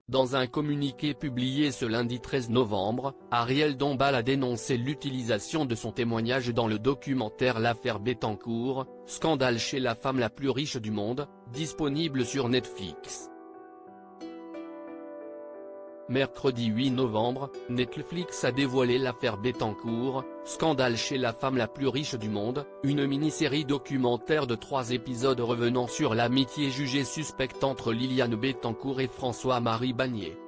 Dans un communiqué publié ce lundi 13 novembre, Ariel Dombal a dénoncé l'utilisation de son témoignage dans le documentaire L'affaire Bettencourt, scandale chez la femme la plus riche du monde, disponible sur Netflix. Mercredi 8 novembre, Netflix a dévoilé L'affaire Bettencourt, scandale chez la femme la plus riche du monde, une mini-série documentaire de 3 épisodes revenant sur l'amitié jugée suspecte entre Liliane Bettencourt et François-Marie Bagné.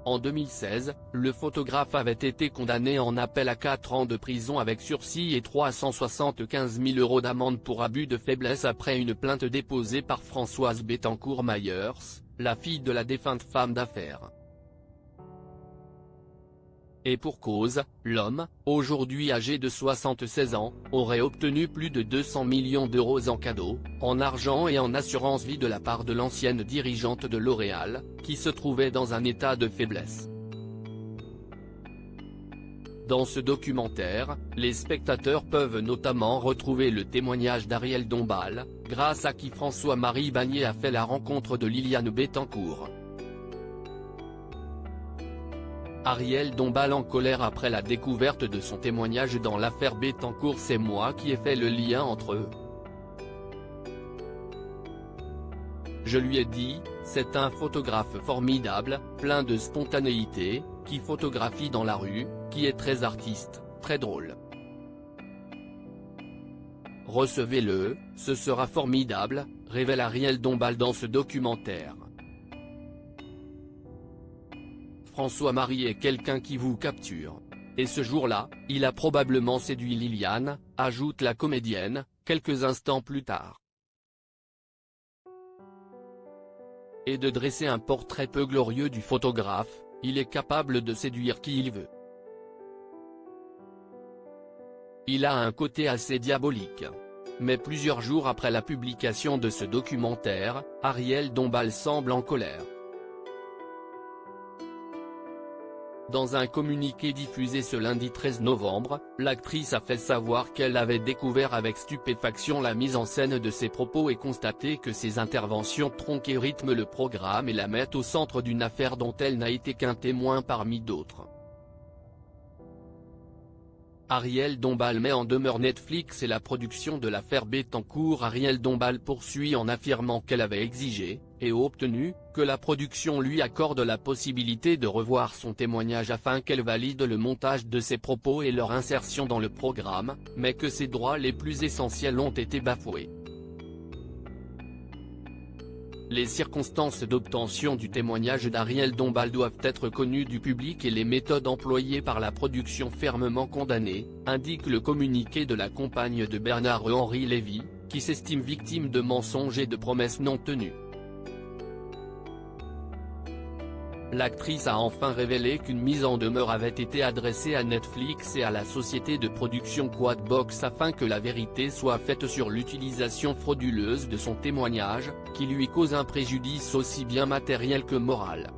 En 2016, le photographe avait été condamné en appel à 4 ans de prison avec sursis et 375 000 € d'amende pour abus de faiblesse après une plainte déposée par Françoise Bettencourt-Meyers, la fille de la défunte femme d'affaires. Et pour cause, l'homme, aujourd'hui âgé de 76 ans, aurait obtenu plus de 200 millions d'euros en cadeaux, en argent et en assurance vie de la part de l'ancienne dirigeante de L'Oréal, qui se trouvait dans un état de faiblesse. Dans ce documentaire, les spectateurs peuvent notamment retrouver le témoignage d'Ariel Dombal, grâce à qui François-Marie Bagné a fait la rencontre de Liliane Bettencourt. Ariel Dombal en colère après la découverte de son témoignage dans l'affaire Bettencourt. C'est moi qui ai fait le lien entre eux. Je lui ai dit, c'est un photographe formidable, plein de spontanéité, qui photographie dans la rue, qui est très artiste, très drôle. Recevez-le, ce sera formidable, révèle Ariel Dombal dans ce documentaire. François-Marie est quelqu'un qui vous capture. Et ce jour-là, il a probablement séduit Liliane, ajoute la comédienne, quelques instants plus tard. Et de dresser un portrait peu glorieux du photographe, il est capable de séduire qui il veut. Il a un côté assez diabolique. Mais plusieurs jours après la publication de ce documentaire, Ariel Dombal semble en colère. Dans un communiqué diffusé ce lundi 13 novembre, l'actrice a fait savoir qu'elle avait découvert avec stupéfaction la mise en scène de ses propos et constaté que ses interventions tronquées rythment le programme et la mettent au centre d'une affaire dont elle n'a été qu'un témoin parmi d'autres. Ariel Dombal met en demeure Netflix et la production de l'affaire Bettencourt. Ariel Dombal poursuit en affirmant qu'elle avait exigé, et obtenu, que la production lui accorde la possibilité de revoir son témoignage afin qu'elle valide le montage de ses propos et leur insertion dans le programme, mais que ses droits les plus essentiels ont été bafoués. Les circonstances d'obtention du témoignage d'Ariel Dombal doivent être connues du public et les méthodes employées par la production fermement condamnées, indique le communiqué de la compagne de Bernard-Henri Lévy, qui s'estime victime de mensonges et de promesses non tenues. L'actrice a enfin révélé qu'une mise en demeure avait été adressée à Netflix et à la société de production Quadbox afin que la vérité soit faite sur l'utilisation frauduleuse de son témoignage, qui lui cause un préjudice aussi bien matériel que moral.